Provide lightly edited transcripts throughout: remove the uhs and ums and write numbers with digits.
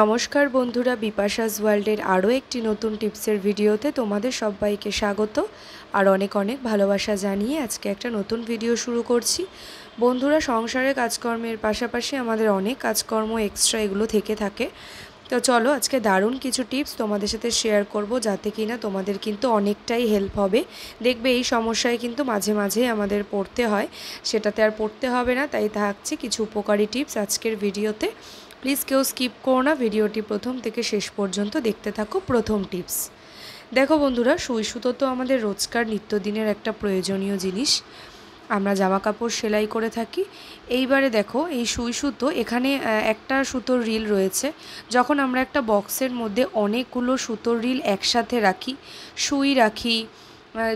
নমস্কার বন্ধুরা, বিপাশাস ওয়ার্ল্ডের আরও একটি নতুন টিপসের ভিডিওতে তোমাদের সবাইকে স্বাগত আর অনেক অনেক ভালোবাসা জানিয়ে আজকে একটা নতুন ভিডিও শুরু করছি। বন্ধুরা, সংসারের কাজকর্মের পাশাপাশি আমাদের অনেক কাজকর্ম এক্সট্রা এগুলো থেকে থাকে। তো চলো আজকে দারুণ কিছু টিপস তোমাদের সাথে শেয়ার করব, যাতে কিনা তোমাদের কিন্তু অনেকটাই হেল্প হবে। দেখবে এই সমস্যায় কিন্তু মাঝে মাঝে আমাদের পড়তে হয়, সেটাতে আর পড়তে হবে না। তাই থাকছে কিছু উপকারী টিপস আজকের ভিডিওতে। প্লিজ কেউ স্কিপ করো না, ভিডিওটি প্রথম থেকে শেষ পর্যন্ত দেখতে থাকো। প্রথম টিপস দেখো বন্ধুরা, সুই সুতো তো আমাদের রোজকার নিত্যদিনের একটা প্রয়োজনীয় জিনিস। আমরা জামা কাপড় সেলাই করে থাকি। এইবারে দেখো এই সুই সুতো, এখানে একটা সুতোর রিল রয়েছে। যখন আমরা একটা বক্সের মধ্যে অনেকগুলো সুতোর রিল একসাথে রাখি, সুই রাখি,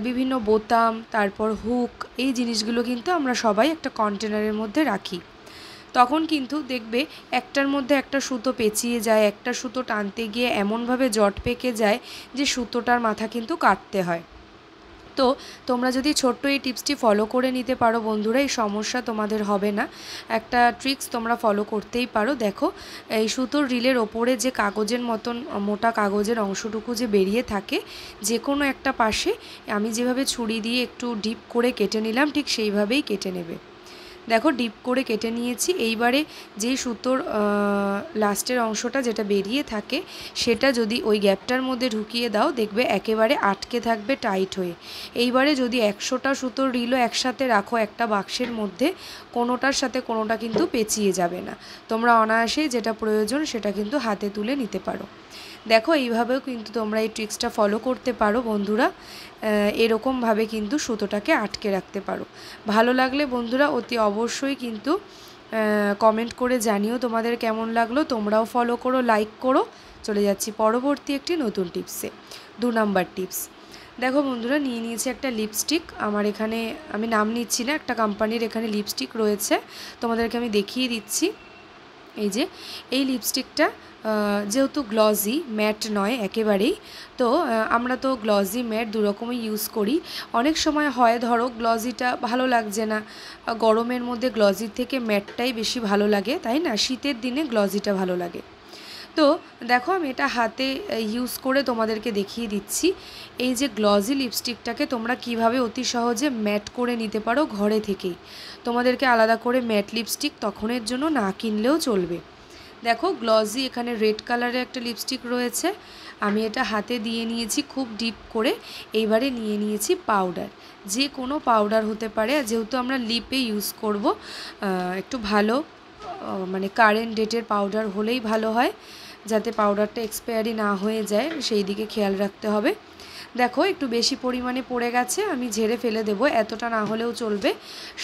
বিভিন্ন বোতাম, তারপর হুক, এই জিনিসগুলো কিন্তু আমরা সবাই একটা কন্টেনারের মধ্যে রাখি। তখন কিন্তু দেখবে একটার মধ্যে একটা সুতো পেঁচিয়ে যায়, একটা সুতো টানতে গিয়ে এমনভাবে জট পেকে যায় যে সুতোটার মাথা কিন্তু কাটতে হয়। তো তোমরা যদি ছোট্ট এই টিপসটি ফলো করে নিতে পারো বন্ধুরা, এই সমস্যা তোমাদের হবে না। একটা ট্রিক্স তোমরা ফলো করতেই পারো। দেখো এই সুতোর রিলের ওপরে যে কাগজের মতন মোটা কাগজের অংশটুকু যে বেরিয়ে থাকে, যে কোনো একটা পাশে আমি যেভাবে ছুরি দিয়ে একটু ডিপ করে কেটে নিলাম, ঠিক সেইভাবেই কেটে নেবে। দেখো ডিপ করে কেটে নিয়েছি। এইবারে যেই সুতোর লাস্টের অংশটা যেটা বেরিয়ে থাকে, সেটা যদি ওই গ্যাপটার মধ্যে ঢুকিয়ে দাও, দেখবে একেবারে আটকে থাকবে টাইট হয়ে। এইবারে যদি 100টা সুতোর রিলও একসাথে রাখো একটা বাক্সের মধ্যে, কোনোটার সাথে কোনোটা কিন্তু পেঁচিয়ে যাবে না। তোমরা অনায়াসেই যেটা প্রয়োজন সেটা কিন্তু হাতে তুলে নিতে পারো। দেখো এইভাবেও কিন্তু তোমরা এই ট্রিক্সটা ফলো করতে পারো বন্ধুরা। এরকমভাবে কিন্তু সুতোটাকে আটকে রাখতে পারো। ভালো লাগলে বন্ধুরা অতি অবশ্যই কিন্তু কমেন্ট করে জানিও তোমাদের কেমন লাগলো। তোমরাও ফলো করো, লাইক করো। চলে যাচ্ছি পরবর্তী একটি নতুন টিপসে। 2 নাম্বার টিপস দেখো বন্ধুরা, নিয়ে নিয়েছি একটা লিপস্টিক। আমার এখানে আমি নাম নিচ্ছি না, একটা কোম্পানির এখানে লিপস্টিক রয়েছে, তোমাদেরকে আমি দেখিয়ে দিচ্ছি। এই যে এই লিপস্টিকটা যেহেতু গ্লজি, ম্যাট নয় একেবারেই। তো আমরা তো গ্লজি ম্যাট দুরকমই ইউজ করি। অনেক সময় হয় ধরো গ্লজিটা ভালো লাগছে না, গরমের মধ্যে গ্লজির থেকে ম্যাটটাই বেশি ভালো লাগে, তাই না? শীতের দিনে গ্লজিটা ভালো লাগে। তো দেখো আমি এটা হাতে ইউজ করে তোমাদেরকে দেখিয়ে দিচ্ছি। এই যে গ্লজি লিপস্টিকটাকে তোমরা কিভাবে অতি সহজে ম্যাট করে নিতে পারো ঘরে থেকেই। তোমাদেরকে আলাদা করে ম্যাট লিপস্টিক তখনের জন্য না কিনলেও চলবে। দেখো গ্লজি এখানে রেড কালারের একটা লিপস্টিক রয়েছে, আমি এটা হাতে দিয়ে নিয়েছি খুব ডিপ করে। এইবারে নিয়ে নিয়েছি পাউডার, যে কোনো পাউডার হতে পারে। যেহেতু আমরা লিপে ইউজ করব, একটু ভালো মানে কারেন্ট ডেটের পাউডার হলেই ভালো হয়, যাতে পাউডারটা এক্সপায়ারি না হয়ে যায়, সেই দিকে খেয়াল রাখতে হবে। দেখো একটু বেশি পরিমাণে পড়ে গেছে, আমি ঝেড়ে ফেলে দেবো। এতটা না হলেও চলবে,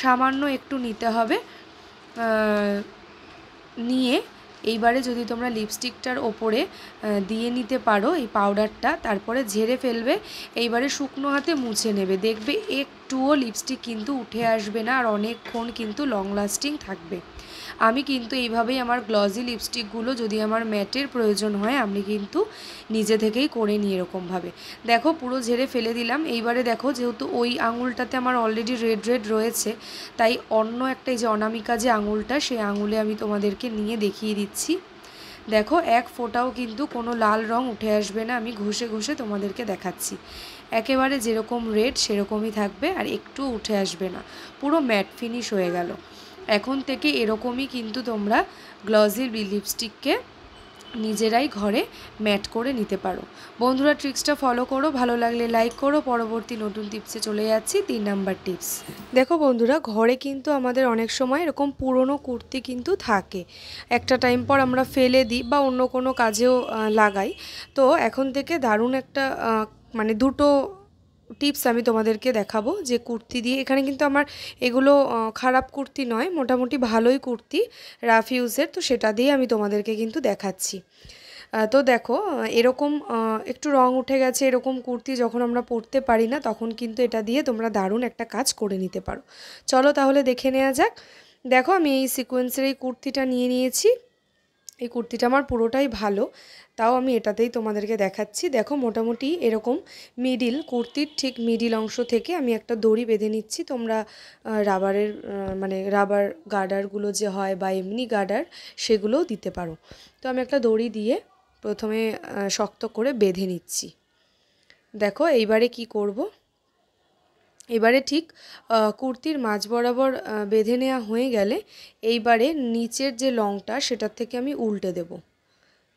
সামান্য একটু নিতে হবে। নিয়ে এইবারে যদি তোমরা লিপস্টিকটার ওপরে দিয়ে নিতে পারো এই পাউডারটা, তারপরে ঝেড়ে ফেলবে। এইবারে শুকনো হাতে মুছে নেবে, দেখবে একটুও লিপস্টিক কিন্তু উঠে আসবে না, আর অনেকক্ষণ কিন্তু লং লাস্টিং থাকবে। আমি কিন্তু এইভাবেই আমার গ্লজি লিপস্টিকগুলো, যদি আমার ম্যাটের প্রয়োজন হয়, আমি কিন্তু নিজে থেকেই করে নিই এরকমভাবে। দেখো পুরো ঝেড়ে ফেলে দিলাম। এইবারে দেখো যেহেতু ওই আঙুলটাতে আমার অলরেডি রেড রেড রয়েছে, তাই অন্য একটা এই যে অনামিকা যে আঙুলটা, সেই আঙুলে আমি তোমাদেরকে নিয়ে দেখিয়ে দিচ্ছি। দেখো এক ফোঁটাও কিন্তু কোনো লাল রং উঠে আসবে না, আমি ঘষে ঘষে তোমাদেরকে দেখাচ্ছি। একেবারে যেরকম রেড সেরকমই থাকবে, আর একটু উঠে আসবে না, পুরো ম্যাট ফিনিশ হয়ে গেল। এখন থেকে এরকমই কিন্তু তোমরা গ্লজি লিপস্টিককে নিজেরাই ঘরে ম্যাট করে নিতে পারো। বন্ধুরা ট্রিক্সটা ফলো করো, ভালো লাগলে লাইক করো। পরবর্তী নতুন টিপসে চলে যাচ্ছি। 3 নাম্বার টিপস দেখো বন্ধুরা, ঘরে কিন্তু আমাদের অনেক সময় এরকম পুরনো কুর্তি কিন্তু থাকে, একটা টাইম পর আমরা ফেলে দিই বা অন্য কোনো কাজেও লাগাই। তো এখন থেকে দারুণ একটা মানে দুটো টিপস আমি তোমাদেরকে দেখাবো, যে কুর্তি দিয়ে। এখানে কিন্তু আমার এগুলো খারাপ কুর্তি নয়, মোটামুটি ভালোই কুর্তি, রাফ ইউজের। তো সেটা দিয়ে আমি তোমাদেরকে কিন্তু দেখাচ্ছি। তো দেখো এরকম একটু রং উঠে গেছে এরকম কুর্তি যখন আমরা পরতে পারি না, তখন কিন্তু এটা দিয়ে তোমরা দারুণ একটা কাজ করে নিতে পারো। চলো তাহলে দেখে নেওয়া যাক। দেখো আমি এই সিকোয়েন্সের এই কুর্তিটা নিয়ে নিয়েছি। এই কুর্তিটা আমার পুরোটাই ভালো, তাও আমি এটাতেই তোমাদেরকে দেখাচ্ছি। দেখো মোটামুটি এরকম মিডিল, কুর্তির ঠিক মিডিল অংশ থেকে আমি একটা দড়ি বেঁধে নিচ্ছি। তোমরা রাবারের মানে রাবার গার্ডারগুলো যে হয় বা এমনি গার্ডার সেগুলোও দিতে পারো। তো আমি একটা দড়ি দিয়ে প্রথমে শক্ত করে বেঁধে নিচ্ছি। দেখো এইবারে কি করব, এবারে ঠিক কুর্তির মাঝ বরাবর বেঁধে নেওয়া হয়ে গেলে এইবারে নিচের যে লংটা সেটার থেকে আমি উল্টে দেব।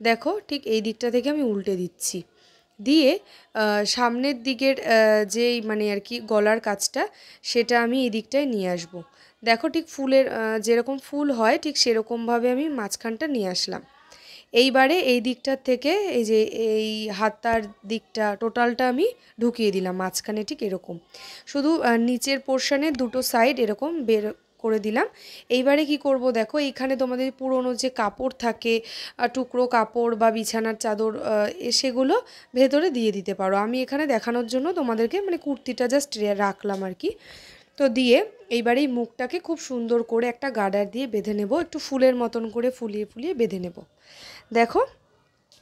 দেখো ঠিক এই দিকটা থেকে আমি উল্টে দিচ্ছি, দিয়ে সামনের দিকের যেই মানে আর কি গলার কাছটা সেটা আমি এই দিকটায় নিয়ে আসব। দেখো ঠিক ফুলের যেরকম ফুল হয় ঠিক সেরকমভাবে আমি মাঝখানটা নিয়ে আসলাম। এইবারে এই দিকটার থেকে এই যে এই হাতার দিকটা টোটালটা আমি ঢুকিয়ে দিলাম মাঝখানে, ঠিক এরকম শুধু নিচের পোর্শনে দুটো সাইড এরকম বের করে দিলাম। এইবারে কি করব, দেখো এইখানে তোমাদের পুরনো যে কাপড় থাকে, টুকরো কাপড় বা বিছানার চাদর, সেগুলো ভেতরে দিয়ে দিতে পারো। আমি এখানে দেখানোর জন্য তোমাদেরকে মানে কুর্তিটা জাস্ট রাখলাম আর কি। তো দিয়ে এইবারে এই মুখটাকে খুব সুন্দর করে একটা গার্ডার দিয়ে বেঁধে নেব, একটু ফুলের মতন করে ফুলিয়ে ফুলিয়ে বেঁধে নেব। দেখো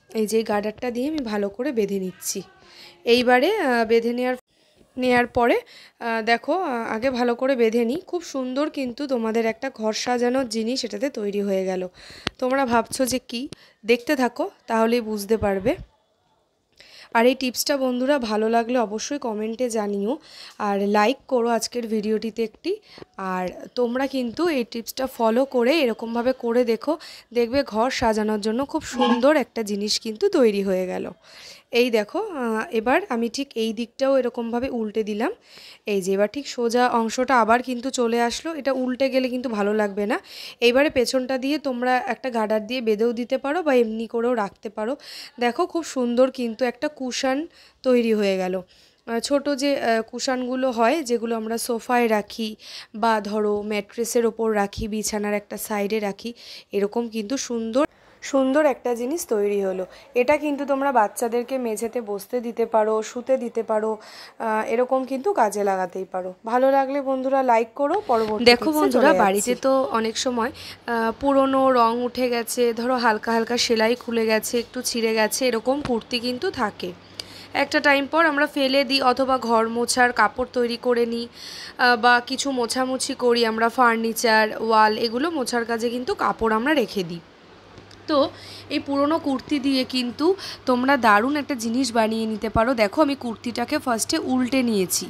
এই যে গার্ডারটা দিয়ে আমি ভালো করে বেঁধে নিচ্ছি। এইবারে বেঁধে নেওয়ার পরে দেখো আগে ভালো করে বেঁধে নিই, খুব সুন্দর কিন্তু তোমাদের একটা ঘর সাজানোর জিনিস এটাতে তৈরি হয়ে গেল। তোমরা ভাবছো যে কি, দেখতে থাকো তাহলেই বুঝতে পারবে। আর এই টিপসটা বন্ধুরা ভালো লাগলে অবশ্যই কমেন্টে জানিও, আর লাইক করো আজকের ভিডিওটিতে একটি। আর তোমরা কিন্তু এই টিপসটা ফলো করে এরকমভাবে করে দেখো, দেখবে ঘর সাজানোর জন্য খুব সুন্দর একটা জিনিস কিন্তু তৈরি হয়ে গেল। এই দেখো এবার আমি ঠিক এই দিকটাও এরকমভাবে উল্টে দিলাম। এই যে এবার ঠিক সোজা অংশটা আবার কিন্তু চলে আসলো, এটা উল্টে গেলে কিন্তু ভালো লাগবে না। এইবারে পেছনটা দিয়ে তোমরা একটা গার্ডার দিয়ে বেঁধেও দিতে পারো বা এমনি করেও রাখতে পারো। দেখো খুব সুন্দর কিন্তু একটা কুশন তৈরি হয়ে গেল। ছোট যে কুশনগুলো হয় যেগুলো আমরা সোফায় রাখি বা ধরো ম্যাট্রেসের ওপর রাখি, বিছানার একটা সাইডে রাখি, এরকম কিন্তু সুন্দর সুন্দর একটা জিনিস তৈরি হলো। এটা কিন্তু তোমরা বাচ্চাদেরকে মেঝেতে বসতে দিতে পারো, শুতে দিতে পারো, এরকম কিন্তু কাজে লাগাতেই পারো। ভালো লাগলে বন্ধুরা লাইক করো। পরবর্তী দেখো বন্ধুরা বাড়িতে তো অনেক সময় পুরনো রং উঠে গেছে, ধরো হালকা হালকা সেলাই খুলে গেছে, একটু ছিঁড়ে গেছে, এরকম কুর্তি কিন্তু থাকে। একটা টাইম পর আমরা ফেলে দিই, অথবা ঘর মোছার কাপড় তৈরি করে নিই, বা কিছু মোছামুছি করি আমরা, ফার্নিচার, ওয়াল, এগুলো মোছার কাজে কিন্তু কাপড় আমরা রেখে দিই। তো এই পুরনো কুর্তি দিয়ে কিন্তু তোমরা দারুণ একটা জিনিস বানিয়ে নিতে পারো। দেখো আমি কুর্তিটাকে ফার্স্টে উল্টে নিয়েছি,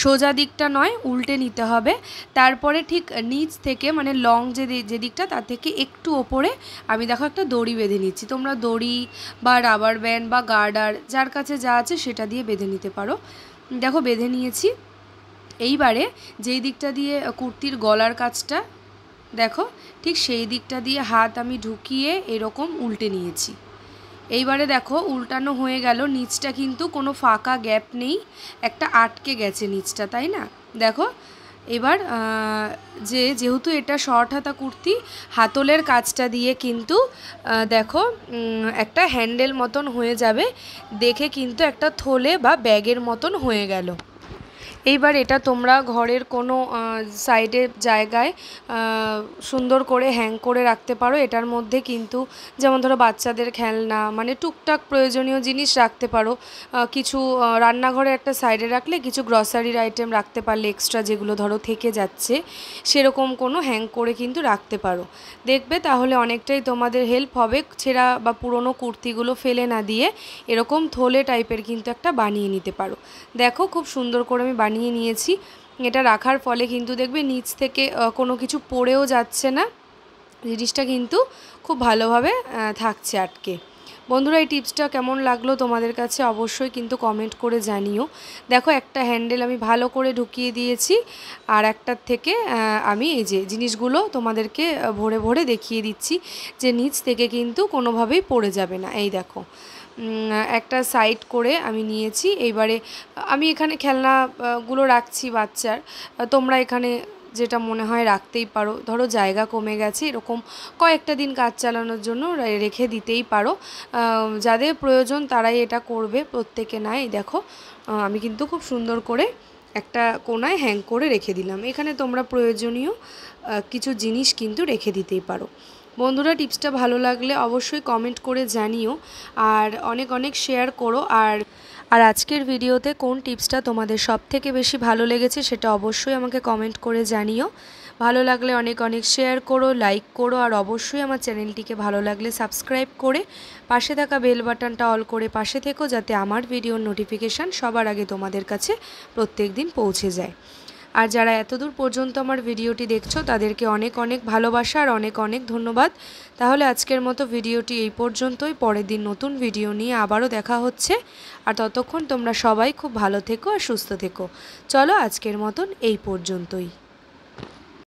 সোজা দিকটা নয় উল্টে নিতে হবে। তারপরে ঠিক নিচ থেকে মানে লং যে দিকটা তার থেকে একটু ওপরে আমি দেখো একটা দড়ি বেঁধে নিচ্ছি। তোমরা দড়ি বা রাবার ব্যান্ড বা গার্ডার যার কাছে যা আছে সেটা দিয়ে বেঁধে নিতে পারো। দেখো বেঁধে নিয়েছি। এইবারে যেই দিকটা দিয়ে কুর্তির গলার কাছটা, দেখো ঠিক সেই দিকটা দিয়ে হাত আমি ঢুকিয়ে এরকম উল্টে নিয়েছি। এইবারে দেখো উল্টানো হয়ে গেল, নিচটা কিন্তু কোনো ফাঁকা গ্যাপ নেই, একটা আটকে গেছে নিচটা, তাই না? দেখো এবার যেহেতু এটা শর্ট হাতা কুর্তি, হাতলের কাজটা দিয়ে কিন্তু দেখো একটা হ্যান্ডেল মতন হয়ে যাবে, দেখে কিন্তু একটা থলে বা ব্যাগের মতন হয়ে গেল। এইবার এটা তোমরা ঘরের কোনো সাইডে জায়গায় সুন্দর করে হ্যাং করে রাখতে পারো। এটার মধ্যে কিন্তু যেমন ধরো বাচ্চাদের খেলনা, মানে টুকটাক প্রয়োজনীয় জিনিস রাখতে পারো। কিছু রান্নাঘরে একটা সাইডে রাখলে কিছু গ্রসারির আইটেম রাখতে পারলে এক্সট্রা, যেগুলো ধরো থেকে যাচ্ছে, সেরকম কোনো হ্যাং করে কিন্তু রাখতে পারো। দেখবে তাহলে অনেকটাই তোমাদের হেল্প হবে, ছেঁড়া বা পুরনো কুর্তিগুলো ফেলে না দিয়ে এরকম থলে টাইপের কিন্তু একটা বানিয়ে নিতে পারো। দেখো খুব সুন্দর করে আমি বানিয়ে নিয়েছি। এটা রাখার ফলে কিন্তু দেখবে নিচ থেকে কোনো কিছু পড়েও যাচ্ছে না, জিনিসটা কিন্তু খুব ভালোভাবে থাকছে আটকে। বন্ধুরা এই টিপসটা কেমন লাগলো তোমাদের কাছে অবশ্যই কিন্তু কমেন্ট করে জানিও। দেখো একটা হ্যান্ডেল আমি ভালো করে ঢুকিয়ে দিয়েছি, আর একটার থেকে আমি এই যে জিনিসগুলো তোমাদেরকে ভরে ভরে দেখিয়ে দিচ্ছি যে নিচ থেকে কিন্তু কোনোভাবেই পড়ে যাবে না। এই দেখো একটা সাইড করে আমি নিয়েছি। এইবারে আমি এখানে খেলনাগুলো রাখছি বাচ্চার, তোমরা এখানে যেটা মনে হয় রাখতেই পারো। ধরো জায়গা কমে গেছে, এরকম কয়েকটা দিন কাজ চালানোর জন্য রেখে দিতেই পারো। যাদের প্রয়োজন তারাই এটা করবে, প্রত্যেকে নয়। দেখো আমি কিন্তু খুব সুন্দর করে একটা কোনায় হ্যাং করে রেখে দিলাম। এখানে তোমরা প্রয়োজনীয় কিছু জিনিস কিন্তু রেখে দিতেই পারো। বন্ধুরা টিপসটা ভালো লাগলে অবশ্যই কমেন্ট করে জানিও আর অনেক অনেক শেয়ার করো। আর আজকের ভিডিওতে কোন টিপসটা তোমাদের সবথেকে বেশি ভালো লেগেছে সেটা অবশ্যই আমাকে কমেন্ট করে জানিও। ভালো লাগলে অনেক অনেক শেয়ার করো, লাইক করো আর অবশ্যই আমার চ্যানেলটিকে ভালো লাগলে সাবস্ক্রাইব করে পাশে থাকা বেল বাটনটা অল করে পাশে থেকো, যাতে আমার ভিডিওর নোটিফিকেশান সবার আগে তোমাদের কাছে প্রত্যেক দিন পৌঁছে যায়। আর যারা এতদূর পর্যন্ত আমার ভিডিওটি দেখছো তাদেরকে অনেক অনেক ভালোবাসা আর অনেক অনেক ধন্যবাদ। তাহলে আজকের মতো ভিডিওটি এই পর্যন্তই। পরের দিন নতুন ভিডিও নিয়ে আবারও দেখা হচ্ছে। আর ততক্ষণ তোমরা সবাই খুব ভালো থেকো আর সুস্থ থেকো। চলো আজকের মতন এই পর্যন্তই।